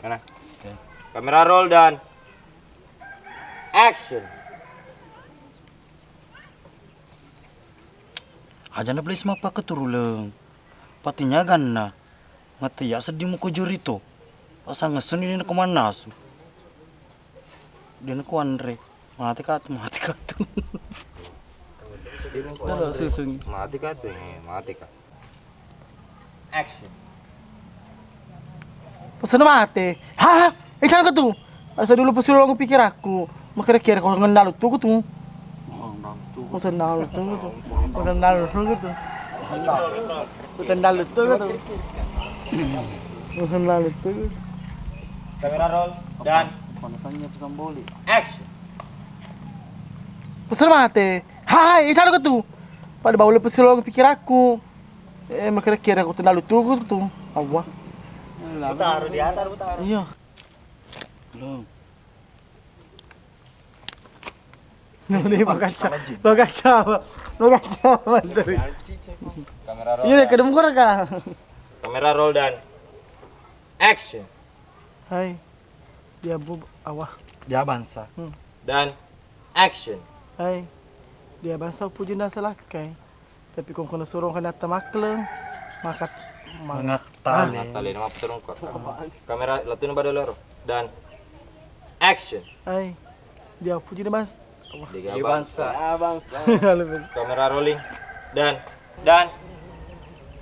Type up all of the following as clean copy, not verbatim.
Mana? Kamera roll dan action. Aja na please mapa keturuleng. Patinya ganna. Ngati ya sedih muko jurito. Asa ngesun ini na kemana su. Dia na kuanre. Mati katu. Kalau susung. Mati ka tuh, mati ka. Action. Pesan mati. Hah? Sana ka tu. Asa dulu pesulong aku pikir aku. Makira-kira kau ngendal tu tu. Kau tendal tu tu. Kau tendal tu tu. Kau tendal tu tu. Kau tendal tu. Kamera roll dan Panasannya pesan boli. action. Pesan mati. Hai, sana ka tu. Pada bau pesulong pikir aku. Makira-kira kau tendal tu tu. Awak. Taruh di atas, taruh. Iya. Belum. Ini lo kaca dari. Kamera roll. Iya, kedem gua ka. Kamera roll dan action. Hai. Dia awah. Dia bangsa. Dan action. Hai. Dia bangsa puji nasa lakai. Tapi kung kena suruh kena tamakleng, maka Mengatali. Tali nama peturun kok. Kamera latun pada lor dan action. Hai. Dia puji dia bangsa. Tiga bangsa. Kamera rolling dan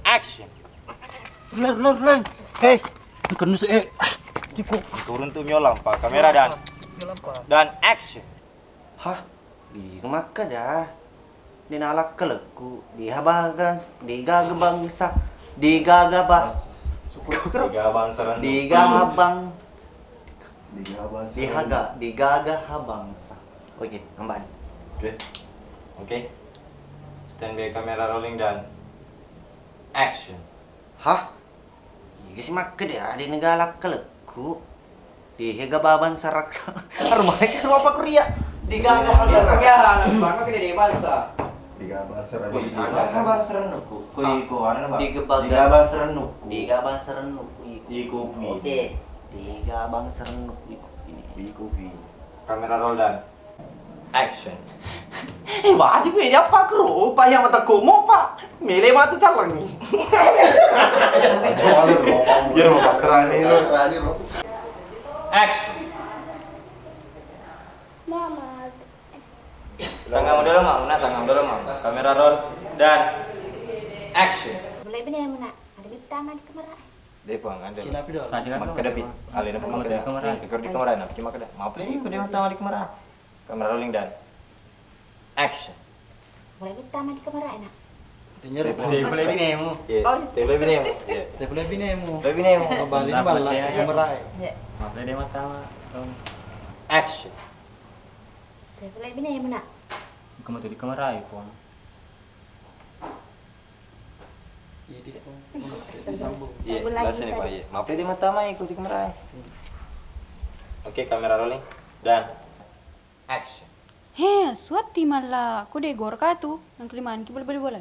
action. Leng. Hei. Bukan nusu Tiku. Turun tuh nyolang pak. Kamera dan action. Hah? Di rumah ka dah. Di nalak keleku. Di habagas. Di gaga bangsa. Di gaga ba. Tiga bangsa Di gabang. Di haga. Di gaga habangsa. Oke, kembali. Oke. Stand by kamera rolling dan action. Hah? Iya sih maka dah. Di negara keleku. Di haga baban saraksa. Rumahnya ke apa Korea? Di gaga haga. Ya, bangka kena dia bahasa. Di gaga serenuku. Iko ano ba? Di gebaga. Tiga bangsa renuk. Di gabang serenuku. Iko Oke. Di gabang serenuku. Ini. Kamera roll dan action. Baji pwede apa kro? Pa yang mata komo pa. Mele batu calang ni. Biar mau pasrah nih lo. Action. Mama. Tangan dulu mau, tangan dulu mau. Kamera roll dan action. Boleh benar mana? Ada di tangan di kamera. Depo kan. Cina pido. Makadapi. Alin apa kamera? Ikut di kamera nak cuma kada. Maaf nih, ikut di mata di kamera. Kamera rolling dan action. Boleh di tangan di kamera enak. Tinyere Boleh binemu. Boleh binemu. Te boleh binemu. Boleh binemu. Kembali ni bala yang berai. Maaf nih mata. Action. Boleh benar mana? Kamu tadi kamera iPhone. Iya, langsung nih Pak. Iya. Maaf di mata mah ikut di kamera. Oke, kamera rolling dan action. He, suati malah. Kau degor ka tu? Nang kelimaan ki boleh.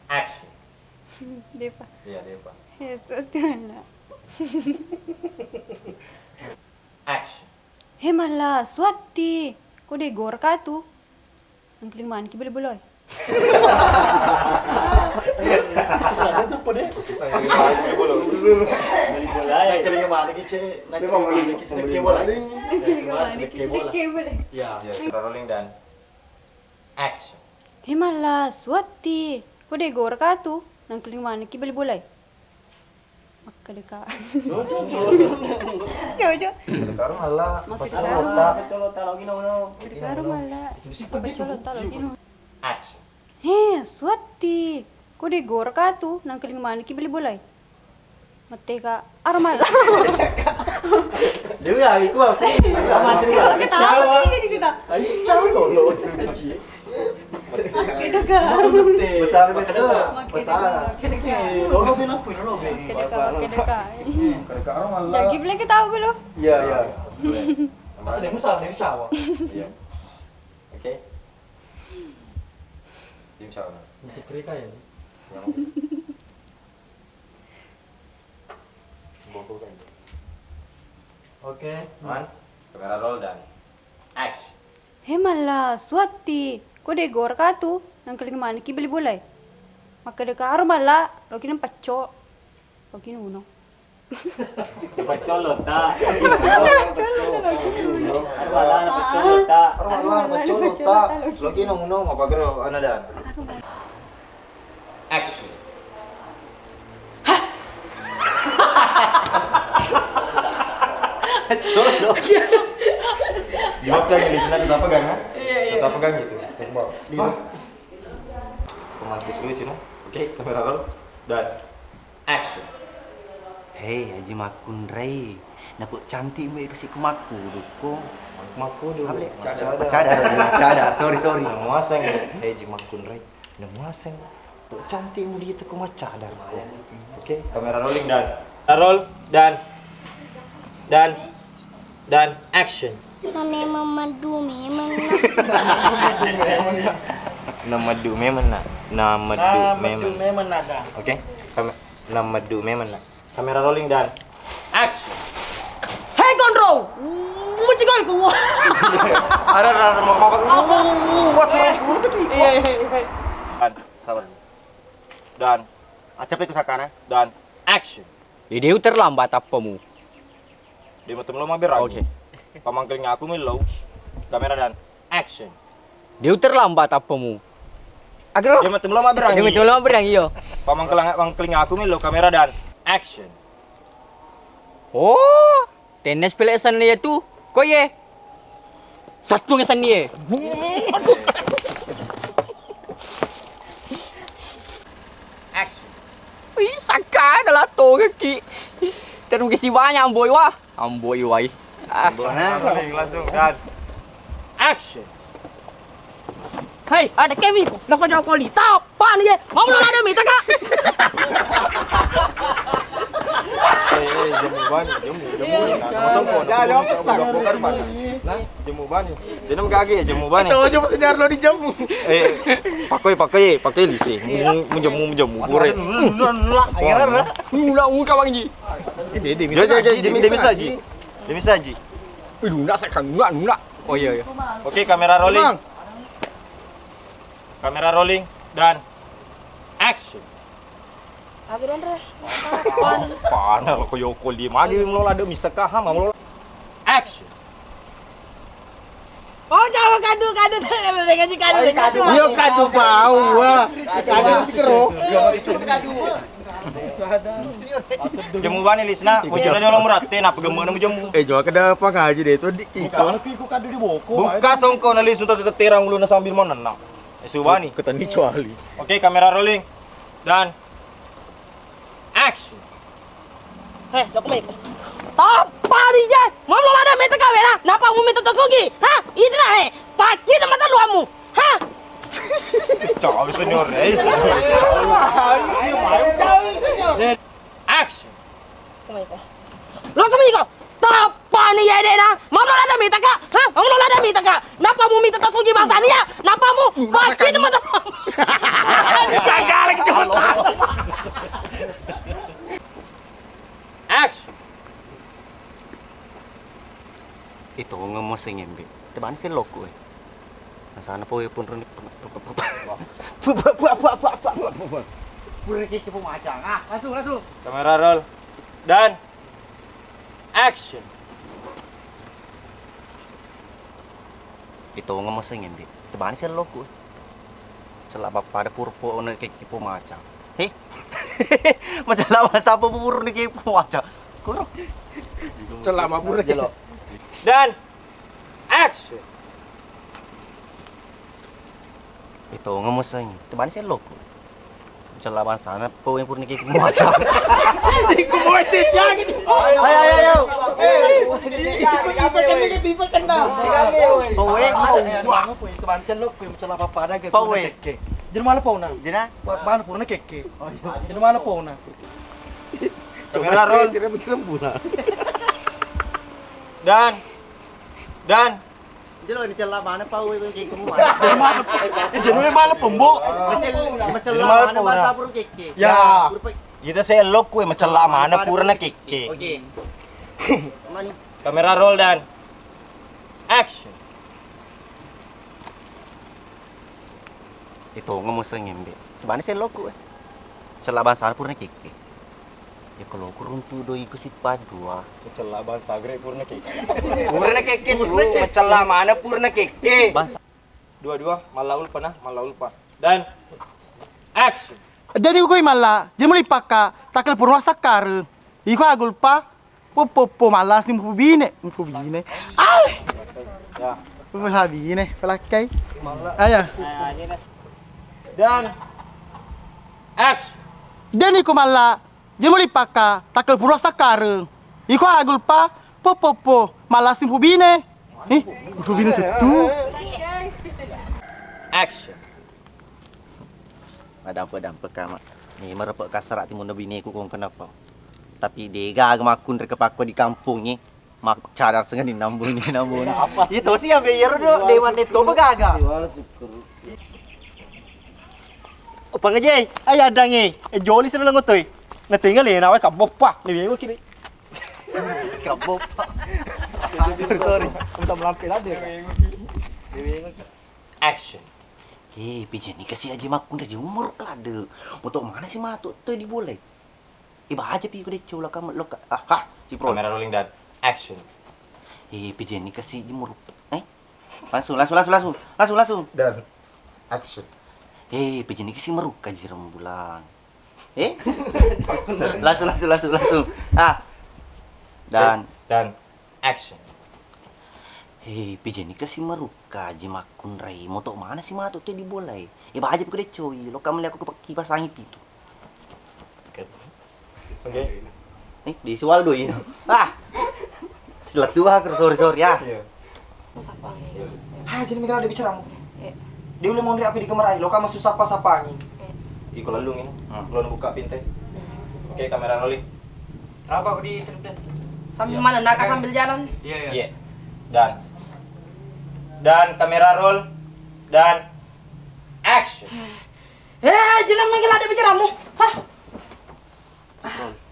Action. Depa. Iya, Depa. He, suati malah. Action. He malah, suati. Kau degor ka tu? Nang kelimaan ki boleh. Ya, rolling dan action. He malah, suati. Kau degor ka tu? Nang kelimaan ki boleh. Maka deka. Coba. Sekarang malah Makadekaru malah. Pacolot talo gino. action. He, suati. Kau degor ka tu? Nang kelimaan ki boleh. Mate ka armal. Dia aku apa sih? Ketawa ni kita. Kita ka. Besar betul. Kedeka. Jadi bilang kita tahu lo. Iya. Masa dia musal dari cawa. Iya. Oke. Tim siapa? Masih kerika ya. Oke, man. Kamera roll dan action. Hemala, suati. Ko de gor ka tu nang keling mana ki beli boleh. Maka de ka armala, lo kinam pacco. Lo uno. Pacolota. Arwala pacolota. Arwala pacolota. Lagi uno mapagro ano dan. Action. Colo. Jawab kan di sana tetap pegang kan? Iya. Tetap pegang gitu. Pemantis lucu no. Oke, kamera roll dan action. Hei, Haji Makun Ray. Napuk cantik mu kasih ke maku duko. Maku dulu. Cadar. Sorry. Nemu aseng. Hei, Jimakun Ray. Nemu aseng. Tuh cantik mu dia tuh kuma cadar. Oke, kamera rolling dan roll dan action. Mama du memang. Nama du memang nak. Nama du memang ada. Oke. Nama du memang nak. Kamera rolling dan action. Hei gondrong. Mucikai ku. Ada mau wasur dulu tadi. Iya. Sabar. Dan Acap itu sakana. dan action. Ide terlambat apamu? Di mata lo mah berang. Oke. Pamangkelnya aku milau. Kamera dan action. Dia terlambat apamu? Agro. Di mata lo mah berang. Dia betul berang iyo. Pamangkelnya aku milau. Kamera dan action. Oh, tenis pelesan dia tu. Kau ye. Satu ngesan dia. Action. Ih, saka adalah tu kaki. Terus kisi banyak amboy wah. Amboy wai. Rolling langsung dan action. Hei, ada Kemi. Nak kau jawab kali. Tapa ni ye. Mau belum ada minta kak. Jemu ban, jemu. Masuk kau. Dah pesan. Nah, jemu ban. Dia nak gage jemu ban. Tahu je pasal lo di jamu. Pakai lisi. Mu jemu pure. Mula muka bang ji. Demi saji. Nak sekarang nak. Oh iya. Oke, kamera rolling. Kamera rolling dan action. Abiran re. Panas lo koyo di mana melola ada misakah melola. Action. Oh, jawa kadu dengan si kadu. Yo kadu bau wah. Kadu sikro. Jemu bani lisna, musim na lo murate na pagamo na mo jemu. Jawa kada apa ngaji deh itu di iko kadu di boko. Buka songko na lis untuk terang ulo na sambil mo na. Subani. Ketani cuali. Oke, kamera rolling dan action. Hei, lo kemik. Apa ni je? Mau lo ada minta kawin lah? Napa mu minta tosugi? Hah? Itu nah he. Pagi na mata luamu. Hah? Ciao, senor. Action. Lo kemik. Apa ni je deh nah? Mau lo ada minta kak? Hah? Mau lo ada minta kak? Napa mu minta tosugi bangsa ni ya? Napa mu? Pagi na mata luamu. Jaga lagi cepetan. Action. Itu ngemosing embe. Teban sih loko eh. Nasana po pun ren. Pura kiki pemacang. Ah, langsung. Kamera roll dan action. Itu ngemosing embe. Teban sih loko. Celak bapak ada purpo ona kiki pemacang. Heh. Masalah apa purpo ni kiki pemacang. Kuro. Selama pura jelo. Dan action. Itu ngemosing. Teban sih loko. Celak sana po yang purni kiki pemacang. Iku mau yang ini. Ayo. Tipe kena. Powe. Teman sen lo kuy macam apa pada ke. Powe. Jadi mana pau na? Jena. Mana purna keke. Jadi mana pau na? Kamera roll Sira macam buna. dan Jelo ni celah mana pau keke mu. Jenuh malah pembok. Macela mana bahasa pur keke. Ya. Kita selok kue mencela mana purna keke. Oke. Mani Kamera roll dan action. itu ngomong sengembe. Bani selok ku. Celah bahasa purna keke. Ya kalau kurung tu doi ku sipat dua. Mencela bangsa grek purna keke. Purna keke tuh mencela mana purna keke. Bahasa Dua-dua malaul panah malaul pa. Dan action. Jadi ko mala, dia muli paka, takal purwa sakar. Iko agul pa, po malas ni mubine. Ay! Ya. Mubine, pelakai. Aya. Dan action. Jadi ko mala, dia muli paka, takal purwa sakar. Iko agul pa, po malas ni mubine. Mubine tu. Action. ada apa kama. Ni merepek kasar timun bini ku kong kenapa. Tapi dega makun rek pakko di kampung ni. Mak cadar sengan di nambun. Itu sih yang bayar do dewan itu begaga. Apa ngejay? Ay ada nge. Joli sana ngotoy. Na tinggal ya nawe kabop pa. Ni biyo kini. Kabop. Sorry. Minta melampir ada. Action. Pijak ni kasih aja makun aja umur kelade. Untuk mana sih matuk tu diboleh. Iba aja pi ku deco lah kamu lo. Si pro. Kamera rolling dan action. Pijak ni kasih jemur. Langsung. Dan action. Pijak ni kasih meruk kaji rembulan. Langsung. Dan action. Pijak ni kasih meruka je makun rai. Motok mana sih matuk tu diboleh. Iba aja pi ku deco. Lo kamu lihat aku kipas angin itu. Oke. Di soal doi. Selat dua sorry ya. Jadi mereka ada bicara. Dia udah mau aku di kamar lo kamu susah pas apa angin. Iko lalung ini. Lo buka pintu. Oke, kamera rolling. Apa aku di sambil mana nak sambil jalan? Iya. Dan kamera roll dan action. Jangan manggil ada bicaramu. Hah?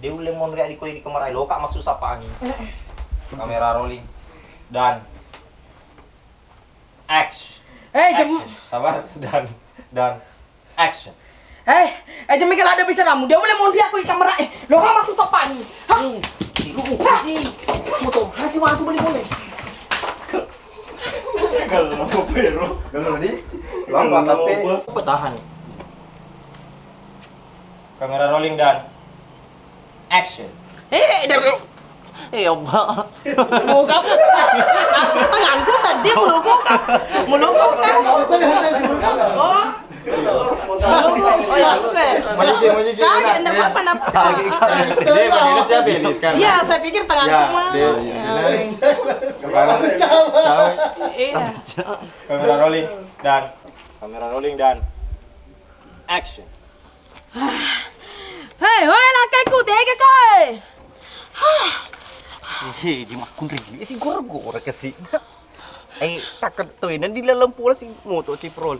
Dia udah mau di kamar lo kamu susah apa angin. Kamera rolling dan action. Action. Sabar dan action. Jangan manggil ada bicaramu. Dia boleh mau dia aku di kamera. Lo kan masuk sopan. Hah? Motor masih waktu beli boleh. Kalau di lama tapi tahan. Kamera rolling dan action. Allah. Muka tanganku sedih melukuk kan? Oh. Kaget, enggak apa-apa. Dia begini siapa ini sekarang? Iya, saya pikir tanganku mah. Iya. Kamera rolling dan action. Hei, hoi lah kakku tega koi. Di makun regi si gor kasih. Takkan tu ini di dalam pula si motor ciprol.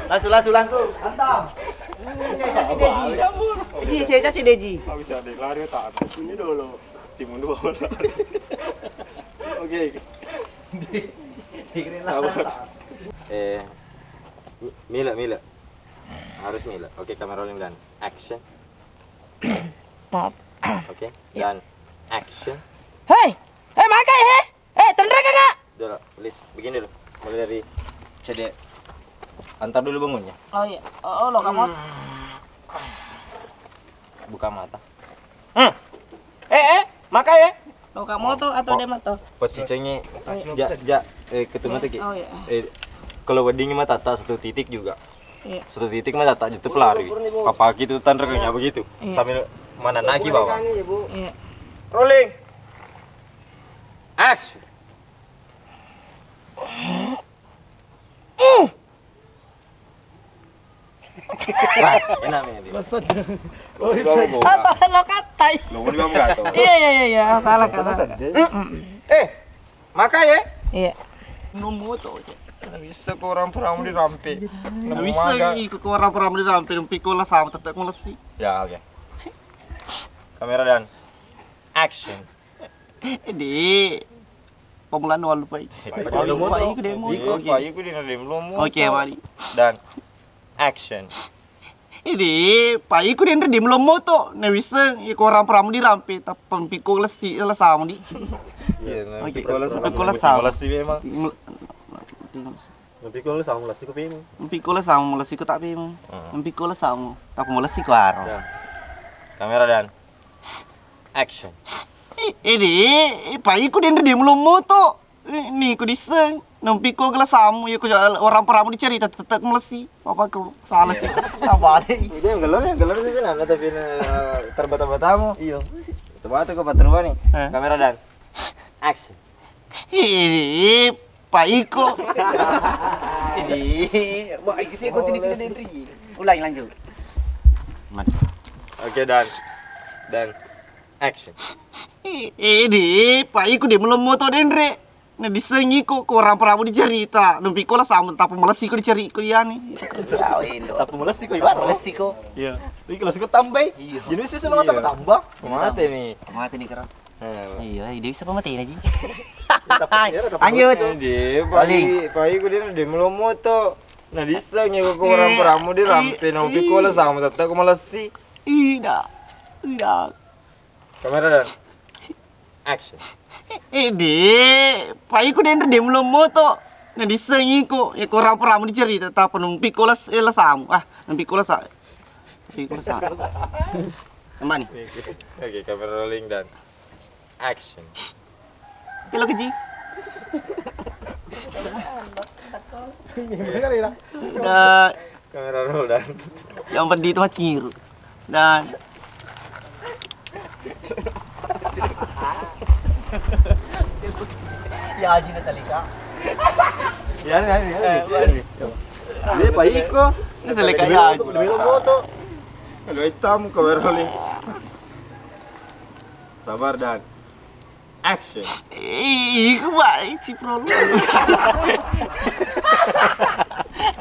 Langsung. Antam. Caci Deji. Aku cari lari tak. Ini dulu. Timun dua orang. Oke. Mila. Harus Mila. Oke, kamera rolling dan action. Maaf. Oke, dan action. Hei, makai he. Tendra kakak. Dulu, Lis, begini dulu. Mulai dari CD. Antar dulu bangunnya. Oh iya. Oh, lo kamu. Buka mata. Makai ya. Lo kamu tuh atau dia mata? Posisinya ketemu tuh Oh iya. kalau wedding mah tata satu titik juga. Iya. Satu titik mah tata itu pelari. Papa gitu tanda rekennya begitu. Sambil mana naki bawah. Iya. Rolling. Action. Enak nih. Lo katai. Lo mau gato. Iya. Salah kata. Maka ya. Iya. Belum moto. Nggak bisa kok orang perang dirampe. Nggak bisa ikut ke orang pernah dirampe dan pikul lah sama tetap ngelesi. Ya oke. Kamera dan action. Di pemulaan awal lupa. Lupa ikut demo. Ikut di demo. Oke, mari. Dan action. Ini pak ikut yang di belum moto. Nggak bisa ikut orang pernah dirampe tapi pikul lesi lah sama di. Iya, Oke, pikul sama. Lesi memang. Pikul sama lesi ko tak pemo. Pikul sama. Tak mau lesi ko aro. Kamera dan action. Ini pak ikut yang di belum moto. Ini ko diseng. Nampi ko gelas samu ya ko orang pernah dicerita tetap melesi. Apa ko salah sih. Apa ada? Ini yang gelor sih sana tapi terbata-batamu. Iya. Itu batu kok patruba nih. Kamera dan action. Ini Pak Iko. Ini, Pak Iko sih aku tidak Henry. Ulangi lanjut. Oke dan action. Ini Pak Iko dia belum moto Henry. Nah disengi ko orang pernah dicerita. Nampi ko lah sama tapi melesi ko dicari ko dia nih. Tapi melesi kok ibarat. Melesi ko. Iya. Iki kalau sih tambah. Jadi sih seneng tambah. Mate nih. Mati nih kerap. Nah, Iya, ide bisa pematiin aja. lanjut. Di pagi ko din di melomoto. Nah diseng ya ko orang pramu di rampe no pikola sama tetap ko malasi. Iya. Kamera dan action. Ide, Pak Iko den de belum moto. Nah disengi ko ya ko orang pernah dicerita tapi numpi ko lah sama. Numpi ko lah sa. Mana nih? Oke, kamera rolling dan action. Kilo keji. Dan Kamera roll dan yang pedih itu ciru. Dan ya aja nih salika. ya. Dia Pak Iko. Ini salika ya aja. Demi foto. Kalau hitam kamera rolling. Sabar dan action. Iku baik si pro lu.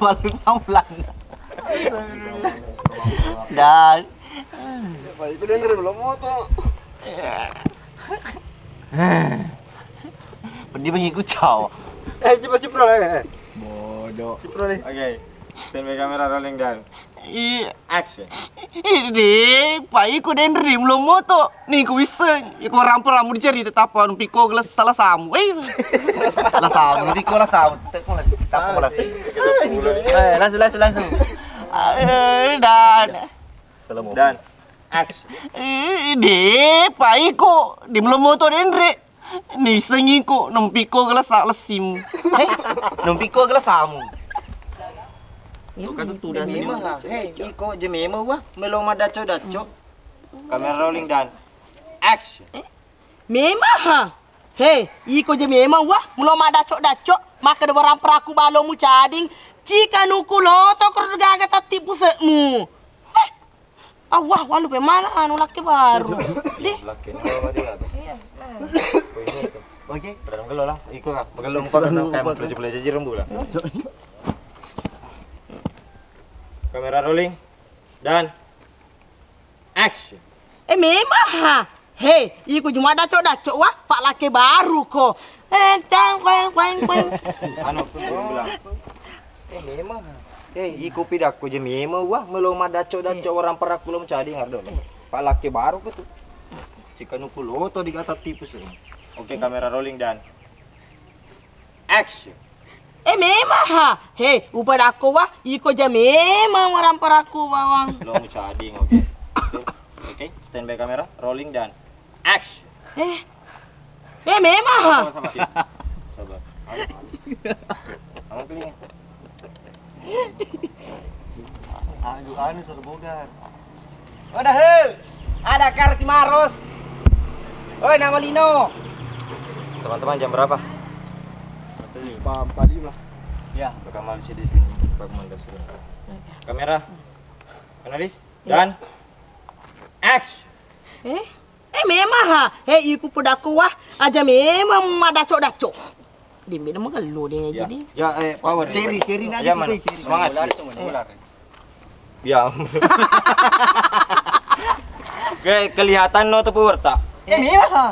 Paling pelan. Dan Pak Iko dia belum moto. pedih mengikut caw. Cepat cipro lah. Bodoh. Cipro nih. Oke. Stand by kamera rolling dan Iya. action. Ini Pak Iko den rim lo moto. Nih ku bisa. Ya ko orang pernah dicari tetap anu piko gelas salah samu. Salah samu, piko lah samu. Tak mau lah. Langsung. Dan action. Ini Pak Iko di belum moto den re. Nih sengi ko nang piko gelas salah sim. Nang piko gelas samu. Itu kan tuh dah sini. Hei, Iko jemema wah meloma daco. Kamera rolling dan action. Memang ha. Hei, iko je memang wah mulai mak dacok maka ada orang peraku balomu cading jika nuku loto kerja gagal tipu sekmu. Wah, walu pe mana anu laki baru. Deh. Laki ni bawa dia. Iya. Oke. Dalam gelo lah, Iko kan. Gelo empat kan kayak pelajur jirembu lah. Kamera rolling dan action. Memang ha. Hei, iko cuma dacok wah pak laki baru kok. Kueng. Anu tu bilang. Memang. Iko pidak ko je memang wah meloma dacok orang perak belum cadi ngardo. Pak laki baru ko tu. Jika nuku loto di kata tipu sih. Oke, kamera rolling dan action. Memang ha. Hei, upah aku wah iko je memang orang peraku bawang. Belum cadi oke. Oke, stand by kamera rolling dan action. Memang ha. Sama-sama. Sabar. Kamu pilih. Aduh, anu suruh bogar. Udah, hei. Ada karti maros. Oi, nama Lino. Teman-teman jam berapa? 45. Ya. Rekaman di sini. Pak Mandas. Kamera. Analis dan action. Memang ha. Iku pedaku wah aja memang madacok-dacok. Dia memang kalau dia Ya, jadi. ya power. Ceri nak Ya, gitu, man. ceri. Semangat. Ular. Ya. Kelihatan no tuh power tak? Memang ha.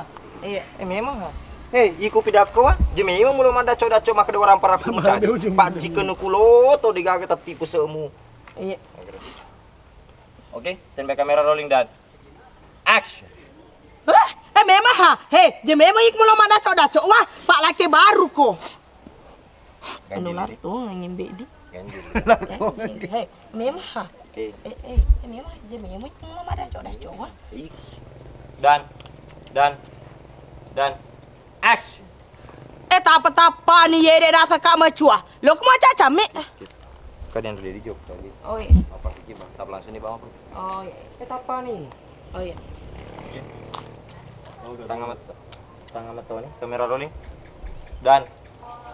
Memang ha. Iku pidako wah. Jemi memang mulu madacok-dacok maka orang para kumcadi. Pak jika nukulo to digaga tapi tipu semu. Iya. Oke, standby kamera rolling dan action. Memang ha. Dia memang iku mau madacok-dacok wah. Pak laki baru ko. Ganjil Anu di. lato ngimbe di. Ganjil. Memang ha. Oke. Memang dia memang iku mau madacok-dacok wah. Dan action. Tapa-tapa ni ye dah saka macua. Lo ku macam cami. Kalian ready job tadi. Oh iya. Apa fikir bang? Tak langsung nih bang apa? Oh iya. Apa nih? Oh iya. Tangan mata nih. Kamera rolling. Dan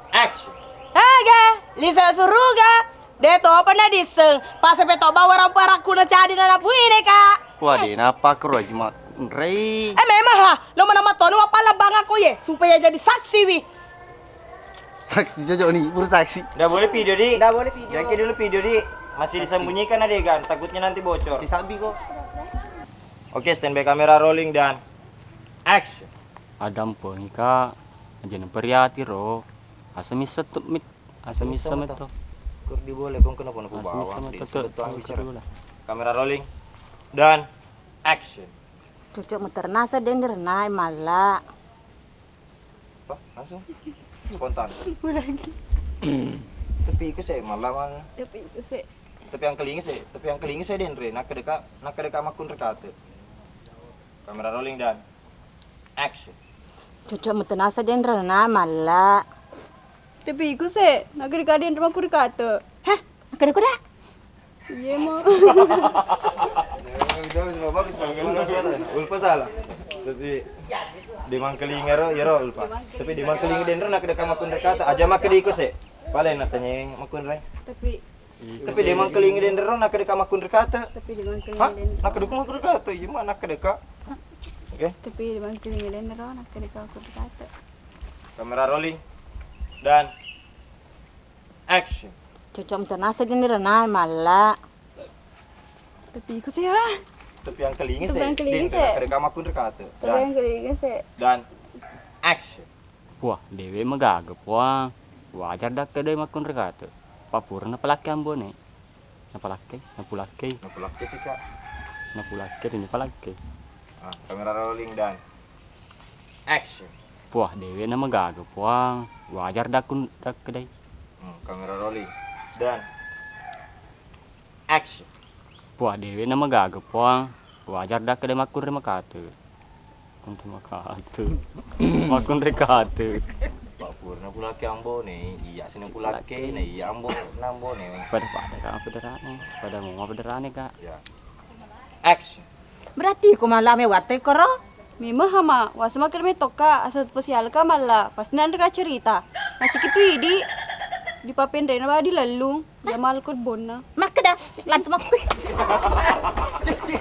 action. Haga, Lisa suruga. De to apa na diseng. Pas sampai to bawa orang paraku na cadi na napui deh kak. Wah, dia napa kero aja mak. Rei. Memang ha. Lo mana matonu apa labang aku ye supaya jadi saksi wi. Saksi cocok nih, buru saksi. Nggak boleh video di. Nggak boleh video. Jaki dulu video di. Masih disembunyikan adegan. Takutnya nanti bocor. Si Sabi kok. Oke, standby kamera rolling dan action. Adam po ika. Aja periati ro. Asam isa tuh mit. Asam isa mit to. Kur di boleh kung kenapa napu Asam bawa. isa mit Di to. sebetul ang bicara. Kamera rolling dan action. Cucuk maternasa dan renai malah. Apa? Langsung spontan. Tapi itu saya malah man. Tapi yang kelingi saya denre. Nak kedeka makun rekate. Kamera rolling dan action. Cucuk maternasa dan renai malah. Tapi iku se, nagari kadian rumah kuri kata. Hah? Kuda-kuda? Iya mah. Bagus. Ulpa salah. Tapi di mangkelingi ro ya ro ulpa. Tapi di mangkelingi denre nak kedeka makun rekate. Aja mak kedi iku se. Paling natanya makun re. Tapi di mangkelingi denre ro nak kedeka makun rekate. Tapi di mana Hah? Nak kedeka makun rekate. Iya mah nak kedeka. Oke. Tapi di mana kelingilan ro nak kedeka aku kata. Kamera rolling dan action. Cucuk maternasa dan renai malah. Tapi iku se ha. Tapi yang kelingi Tapi se. yang kelingi Denre se. nak kedeka makun rekate. Tapi yang kelingilan se. Dan action. Wah, dewe magagap wah. Wajar dak kedai makun rekate. Papur na palaki ambone. Napulaki. Napulaki sih kak. Napulaki din palaki. Kamera rolling dan action. Wah, dewe na magagap wah. Wajar dak kedai. Kamera rolling dan action. Wah, dewe na magagap wah. Wajar dak kedai makun remakate. Kuntu makate. Makun rekate. Papur napulaki ambo nih. Iya sini napulaki nih. Iya ambo nambo nih. Pada pederane. Pada mau pederane kak. Ya. Action. Berarti ku malah mewate koro. Memang hama, wasma kerme toka asal spesial ka malah. Pas nan ka cerita. Macik itu idi di papen rena ba di lalu. Jamal kod bona. Mak dah lantu mak. Cici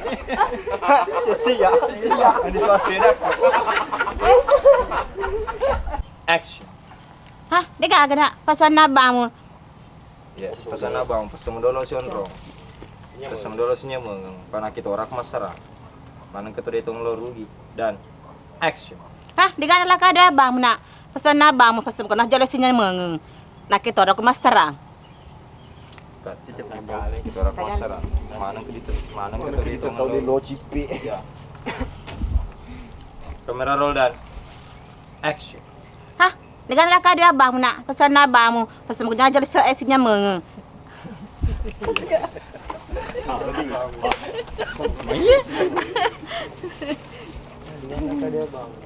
ya. Ini suasana. Action. Hah? Deka agak pasan nabamu. Ya, pesan abang, pesan dolo si onrong. Pesan dolo si nyemeng, panakit orak masara. Manang ketu dihitung lo rugi dan action. Hah? Deka ala kada abang nak. Pasan nabamu pasan ko na jalo sinya mengeng. Nakit ora ko mas terang. Kita orak masara. Manang ketu dihitung lo. Ya. Kamera roll dan action. Hah? Deka ala kada abang nak. Pasan nabamu pasan ko na jalo sinya mengeng.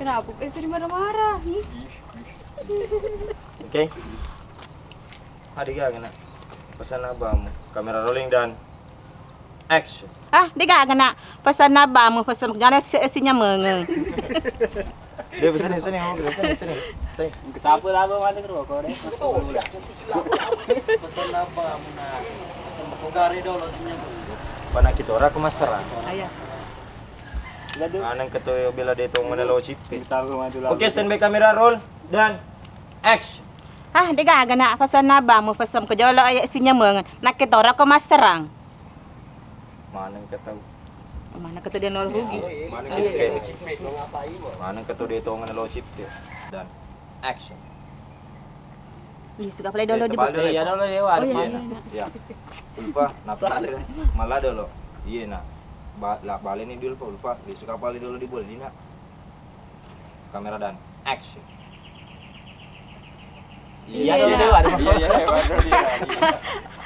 Kenapa kau sering marah-marah? Oke. Adik gak kena. Pesan abangmu. Kamera rolling dan action. Hah? Deka agak pasan nabamu pasan ko na sinya mengeng. Dia pesan sini mau pesan sini. Sini. Sapu labo mati rokok deh. Pesan apa muna? Pesan kogare dolo sinya. Panakit orak masara. Ayas. Anang keto bela deto manalo chip. Oke, standby kamera roll dan action. Ah, dia gaga na pasan na ba mo pasam ko jolo ay sinya mengen. Nakita ora ko maserang. Manang keto. Mana kata dia nol rugi. Manang keto deto manalo chip dan action. Ih, suka play dulu di Balik Ya dulu dewa. Oh iya. Ya. Lupa, napa malah dulu. Iya nak. Balik nih dulu lupa. Suka balik dulu di bola dina. Kamera dan action. Iya dulu dewa. Iya.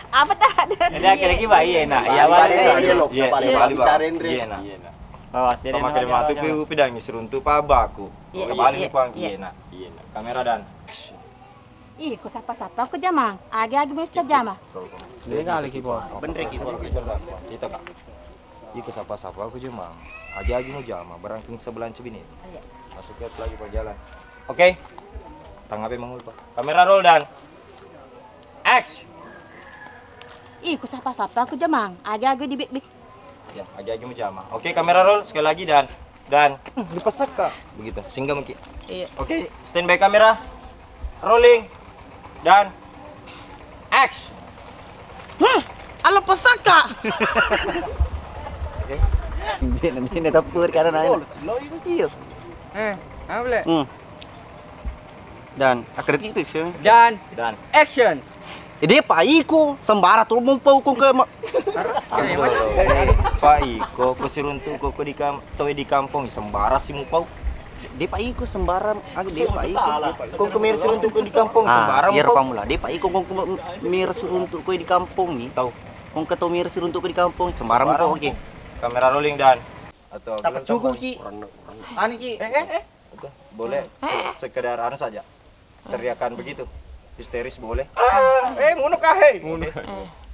Apa tak ada? Ini akhirnya gimana? Iya nak. Iya balik. Iya, balik bicarain Iya nak. Bawa sini. Pakai matu pi pedang seruntu pabaku. Iya, Kembali iya, nih pang iya. iya nak. Iya nak. Kamera dan action. Ih, kok sapa-sapa aku jamang. Agi-agi mesti jamah. Ini kali kipor. Bener kipor. Kita kak. Ikut sapa-sapa aku cuma. Agi-agi mau jama. Berangking sebelah cebini. Masuk lagi pak jalan. Oke. Tanggapi mangul pak. Kamera roll dan action. Ih, kok sapa-sapa aku jamang. Agi-agi di bik. Ya, agi-agi mau jama. Oke, kamera roll sekali lagi dan lepas kak. Begitu. Singgah mungkin. Iya. Oke, standby kamera. Rolling. Dan action. Alo pesaka. Ini tapur karena naik. Iya. Apa boleh? Dan akhirnya fix ya. Dan Dan action. Dia paiko sembara tuh mau kung ke Pak Iko, ko siruntu ko di kampung sembara si mupau. dia paiko sembara agak dia paiko. Kung kumir siruntu ko di kampung sembara Biar mupau. pamula dia paiko kung mir untuk ko di kampung nih. Tahu. Kung keto mir untuk ko di kampung sembara mo oke. Kamera rolling dan atau Dapat cukup ki. Ani ki. Betul. Boleh sekedar anu saja. Teriakan begitu. Histeris boleh. Munu kahe.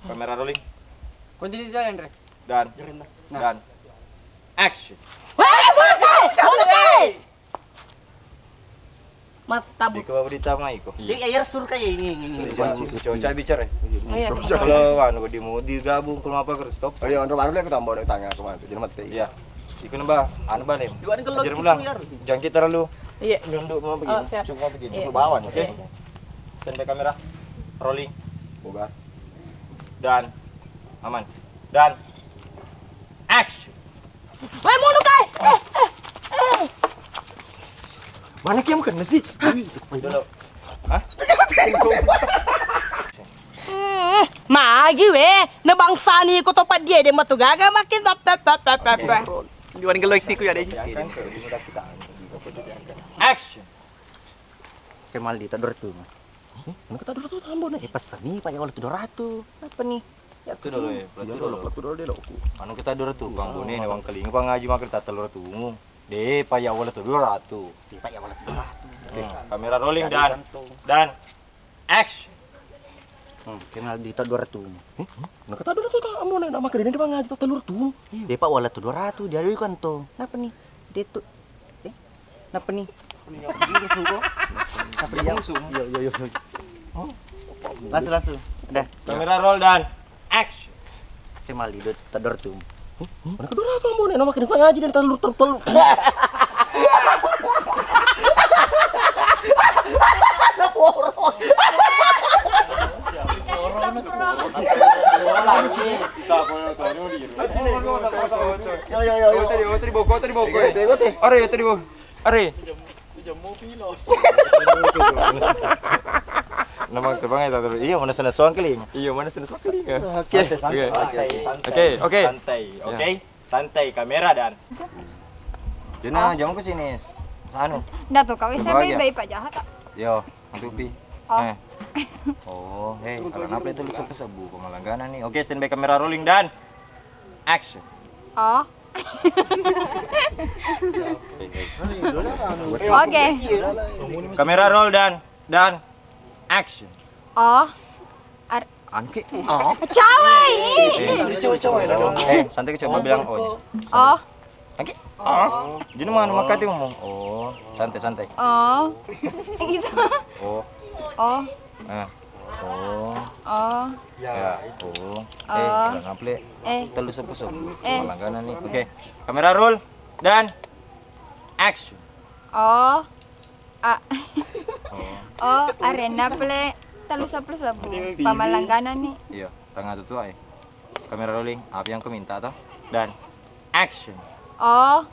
Kamera rolling Kunci di jalan, Re. dan action. Mas tabu. Di bawah ditama Iko. Dia air sur kayak ini. Coba bicara. Kalau anu di gabung kalau apa harus stop. Oh iya, baru aku tambah udah tanya kemana tuh, jadi mati. Iya. Iku nembah, anu ba nih? Dua ni kalau Ajar ulang. Jangan kita terlalu Iya. nunduk mau begini. siap. Cukup begini, cukup bawah. Oke. Standby kamera. Rolling Boga. dan aman. Dan action. Weh mulu kai. Mana kiam kan sih? Dulu. Hah? Magi weh, na bangsa ni ko topat dia matu gaga makin tap. Dua ni kalau iktiku ya deh. Action. Kemal di tador tuh. Mana kata dulu tuh tambah nih. Pesan nih Pak ya kalau 700. Apa nih? Ya Itu dulu ya. Berarti dulu. Aku dulu deh aku. Anu kita dulu tuh Bang Bone wang keling Bang ngaji makan tatel tuh. Deh paya wala tuh 200. Di Pak ya kalau 700. Kamera rolling dan action. Kemal di tador tuh. Mana kata dulu tuh kamu nih nama kerja di bang ngaji telur tuh. Dia Pak wala tuh 200. Dia kan tuh. Kenapa nih? Dia tuh. Kenapa nih? Apa dia? Yo. Langsung. Udah. Kamera roll dan action. Kemal di tador tuh. Mana kata dulu kamu nih nama kerja bang ngaji dan telur. Yo. Tadi boko. Are. Nama kerbang itu terus. Iya, mana sana soang keling. Oke. Santai. Kamera dan. Dina jamu ke sini. Anu. Dah tuh kau saya Bahagia. baik Pak jahat. Yo, untuk pi. Kalau apa itu lu sebu pemalangganan nih. Oke, standby kamera rolling dan action. Oh, Oke. Kamera roll dan action. oh. Anki. Cawai. Santai coba bilang oh. Oh. Anki. Jadi mana makati ngomong. Oh, santai. Oh. Gitu. Oh. Oh. Oh. Oh. Ya. Oh. Jangan play. Eh. Telu sepusu. Eh. Langganan nih. Oke. Kamera roll Dan action. Oh. Oh, arena ple talusa-pelusa bu. Pamalangganan nih. Iya, tengah tuh ay. Kamera rolling, apa yang kau minta toh? Dan action. Oh.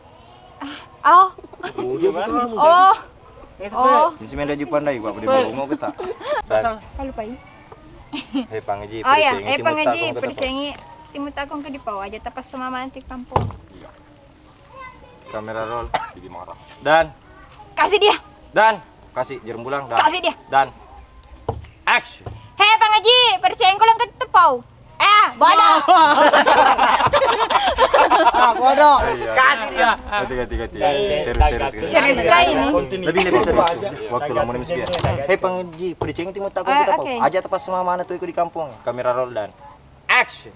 Oh. Oh. Oh. Di sini ada pandai, Pak. Boleh mau kita. Dan Palupai. pangaji. Oh ya, pangaji persengi timut akong ke di bawah aja tapas sama mantik kampung. Kamera roll, jadi marah. Dan Kasih dia. kasih jarum bulang. Dan Kasih dia. Dan action. Hei pangaji, persengi ko lang ke tepau. Bodoh. Bodoh. Kasih dia. Ganti. Serius. Serius sekali ini. Lebih serius. Waktu lama nih sekian. Hei pangaji, percaya timut aku kita Oke. Aja tepas sama mana tuh ikut di kampung. Kamera roll dan action.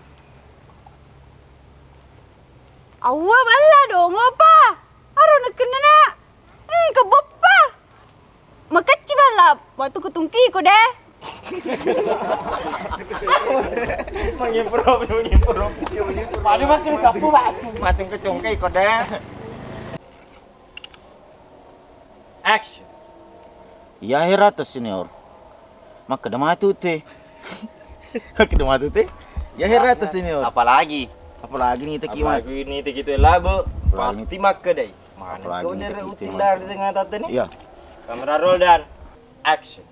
Awa bala dong apa? Aro nakena na. Kebapa. Makacci bala. Batu ketungki ko deh. Mengimprov. Mari makin kapu batu. Matung kecungkai kok deh. Action. Ya heratus senior. Maka dah matu teh. Kita matu teh. Ya heratus senior. Apalagi Apalagi nih teki mat. Apalagi ini kita labu pasti maka deh. Mana Apalagi kau ini dari kita util maka. dari tengah tata nih? Iya. Kamera roll dan action.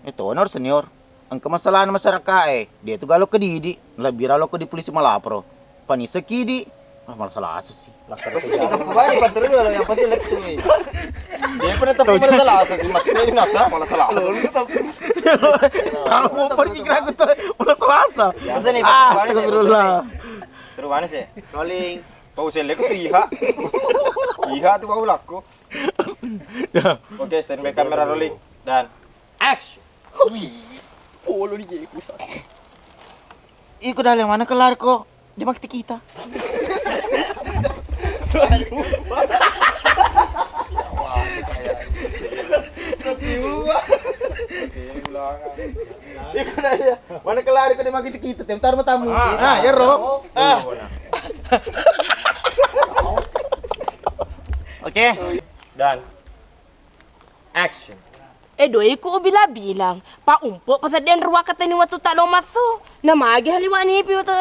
Itu honor senior. Ang kemasalahan masyarakat dia tuh galo ke didi, lebih ralo ke di polisi malapro. Panisa kidi, malah salah asa sih. Pasti kita kembali patro dulu yang penting lektu. Dia pernah tapi malah salah asa sih, makanya ini nasa malah salah asa. Kalau mau pergi kira aku tuh malah salah asa. Masa nih, Astagfirullah. Terus mana sih? Rolling. Pause lek tuh iha. Iha tuh bau laku. Ya. Oke, standby kamera rolling dan action. Ikut dari mana kelar kok? Di bakti kita. Ikut aja. Mana kelar kok di bakti kita? Tentar matamu. Ya roh. Oke. Dan action. Doi ko bilang, Pak Umpo pasal den ruwa kata ni waktu tak masu. Na magi haliwa ni pi waktu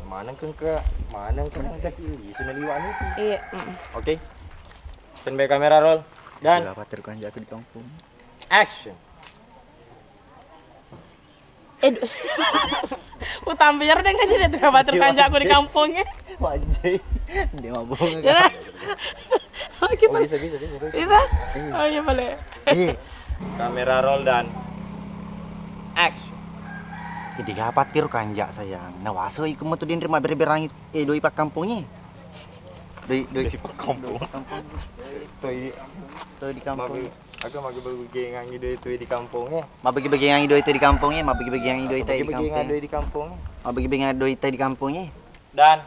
Mana kan kecil di sini liwan itu. Iya. Oke. Standby kamera roll dan Gak patir kan aku di kampung. action. Utang biar dengan jadi tuh batur kanja aku di kampungnya. Wajib. Dia mabuk. Ya. Oke, Bisa. bisa. Oh iya boleh. Kamera roll dan action. Jadi gak patir kanjak sayang. Nah waso iku metu din rumah berberang doi pak kampungnya. Doi pak kampung. Doi di kampung. Aku mau bagi yang itu di kampungnya. Ma bagi-bagi yang doi itu di kampungnya, ma bagi-bagi yang doi itu di Bagi yang kampungnya. di kampungnya. Ma bagi-bagi yang doi itu di kampungnya. Dan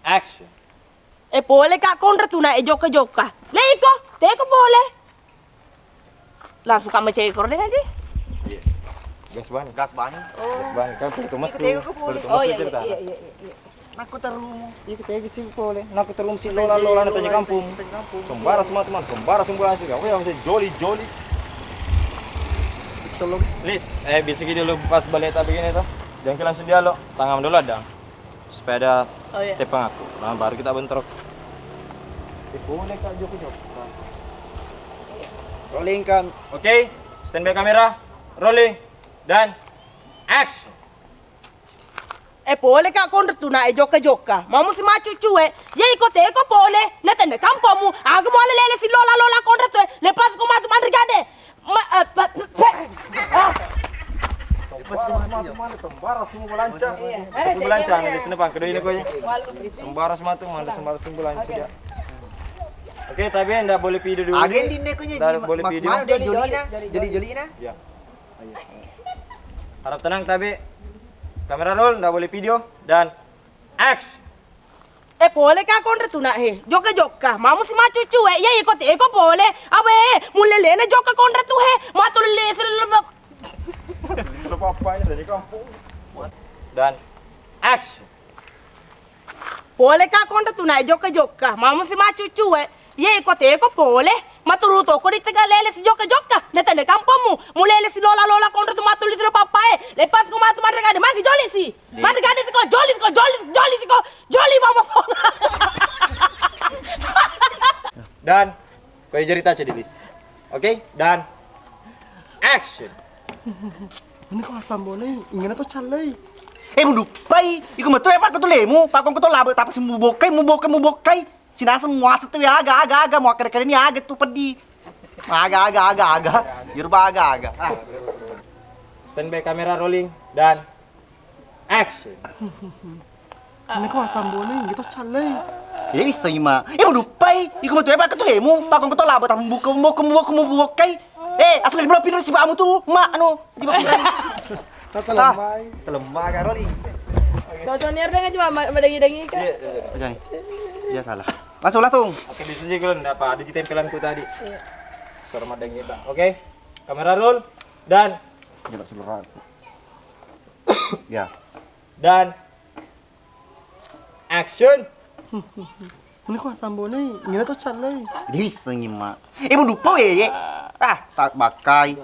action. Boleh kak kontra tu na joka. Leiko, teko boleh. Langsung kamu cek korden aja. Gas ban. Gas ban. Gas ban kan perlu mesin. Oh iya. Aku terum. Itu kayak gitu boleh. Nak terum si lola na tanya kampung. Sembara semua teman, sembara semua juga. Oh ya masih joli. Tolong. Lis, bisa gitu dulu pas balik tak begini tuh. Jangan langsung dialog. Tangan dulu ada. Supaya ada tepang aku. Nah, baru kita bentrok. Boleh Kak Joko. Rolling kan. Oke. Standby kamera. Rolling. Dan action. Boleh kak kontra tu na joka. Mamu si macu cuwe. Ya iko teko boleh. Na tende kampomu. Aku mau lele si lola kontra tu. Lepas ko matu mandrigade. Sembara semua belancang. Aku belancang di sini Bang. Kedua ini kau. Sembara semua tuh, mana sembara semua belancang ya. Oke, tapi enggak boleh video dulu. Agen di nekonya boleh video. Mana dia joli na? Ya. Ayo. Harap tenang tapi kamera roll, enggak boleh video dan action. Boleh kak kontra tu na joka. Mamu si macu cuwe. Ya iko teko boleh. Abe, mulele na joka kontra tu Matu lele Sudah apa-apa ini dari kampung. Dan action. Boleh kah kontra tu naik joka-joka. Mamu si macu cuek. Ye iko teko boleh. Maturuto ko di tega lele si joka-joka. Neta de kampungmu. Mu lele si lola-lola kontra tu matu lisro papae. Lepas ko matu madre gade magi joli si. Madre gade si ko joli si ko joli mama. Dan kau cerita aja Dilis. Oke? Dan action. Ini kok sambone ingin tuh calai. Mundu pai, iku metu pak ketu lemu, pak kong ketu labo tapi mu bokai. Sina semua setu ya aga mau kere-kere ni aga tu pedi. Aga. Yurba aga. Standby kamera rolling dan action. Ini kok sambone gitu calai. Ya isa ima. Mundu pai, iku metu pak ketu lemu, pak kong ketu labo tapi mu bokai. Asal belum pindah si kamu tuh, mak anu di bawah. Telemah kan rolling. Cocok niar dengan cuma mendengi-dengi kan. Jangan. Ya salah. Masuklah tung. Oke, di sini kalian apa? Ada di tempelanku tadi. Suara madang kita. Oke. Kamera roll dan Ya. Dan action. Ini kok sambone ingin tuh calai. Bisa ima. Mundu pai ye. Tak bakai.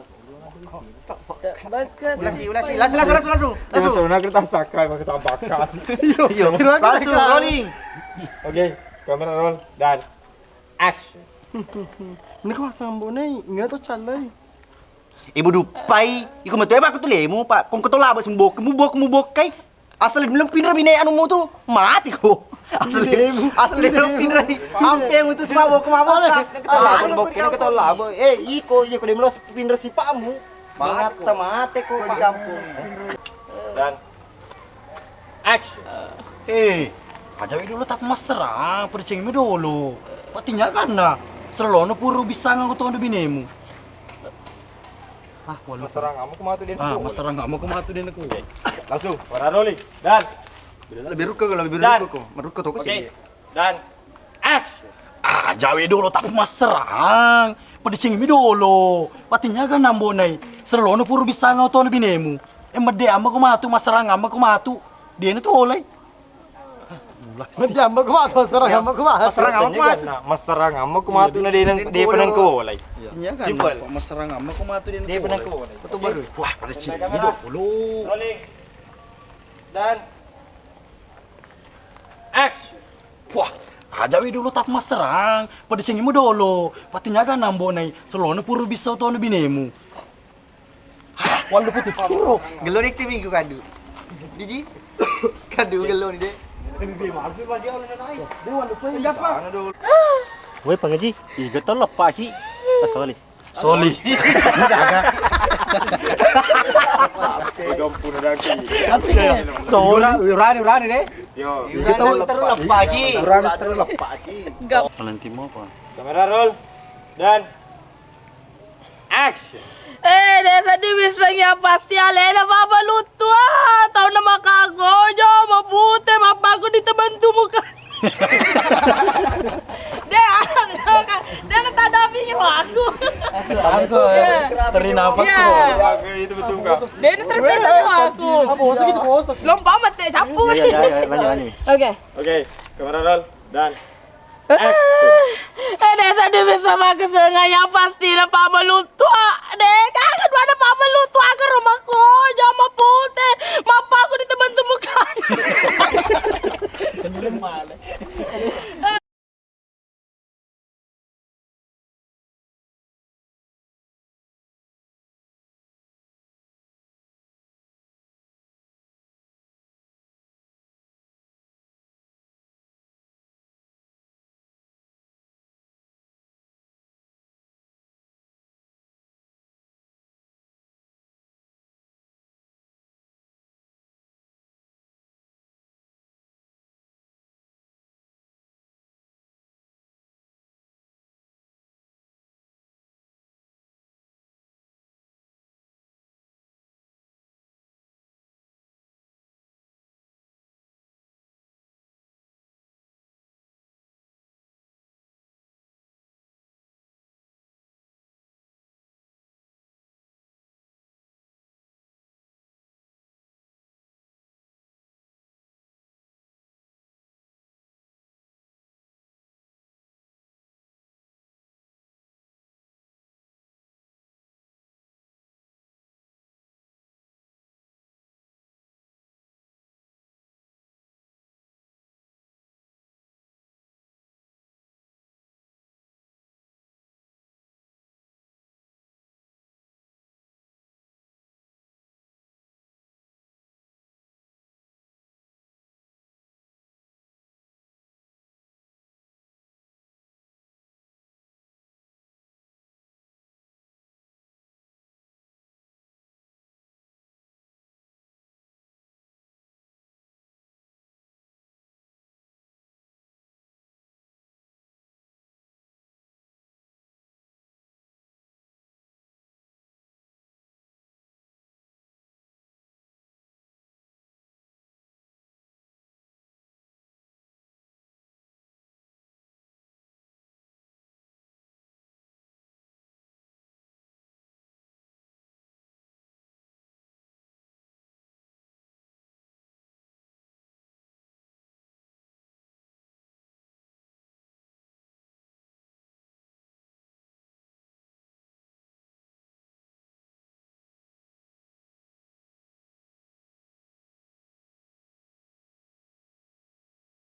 Langsung. Nah, kita sakai kita bakas. Yo. Langsung rolling. Oke, kamera roll dan action. Ini kok sambone ingin tuh calai. Ibu dupai, iku metu pak ketu lemu, pak kong ketu labo mu bokai. Asal belum pindah bine anu mu tuh mati ko. Asal belum pindah. Ampe mu tuh mabok. Kita labo. Iko dia belum pindah si pamu. Mate ko di kampung. Dan action. Ajawi dulu tak mesra, percengmu dulu. Patinya kan na, selono puru bisa nganggo tuan binemu. Maserang kamu kematu dia. Mesra nggak mau kematu dia aku. Langsung, warna rolling. Dan Lebih ruko kok. Meruko tuh oke. Dan action. Ajawi dulu tak mesra. Percengmu dulu. Patinya kan nambonai, selono puru bisa nganggo tuan binemu. Mede amba kematu, mesra ngamba kematu. Dia itu oleh. Menjambak kematu, serang ambak kematu. Maserang kamu kematu na dia penang ko walay. Simple. Mesra ngamba kematu Dia penang ko walay. Betul baru. Wah, percengmu dulu. Rolling. Dan action. Wah, ajawi dulu tak maserang. Pada cengimu dulu. Patinya kan nambonai. Selono puru bisa tuan binemu. Walau putih puru. Gelo dik TV ku kadu. Diji. Kadu gelo ni dek. Woi pangaji, iga to lepa ki. Sorry. Urani deh. Yo. Kita terus pagi. Nanti mau apa? Kamera roll. Dan action. Desa di wisangnya pasti alena baba lutua. Tahu nama kagojo, mabute, mapaku di tebantu muka. Dia ketadapi aku. Aku teri nafas Iya. kok. Itu betul enggak? Dia ini terbiasa sama aku. Apa usah gitu bos? Lompat amat deh, campur. Lanjut. Oke. Oke, kamera roll dan Desa di bisa makan sengaja pasti na pamalutua. Kangen mana pamalutua ke rumahku. Jama putih, mapaku di tebantu muka.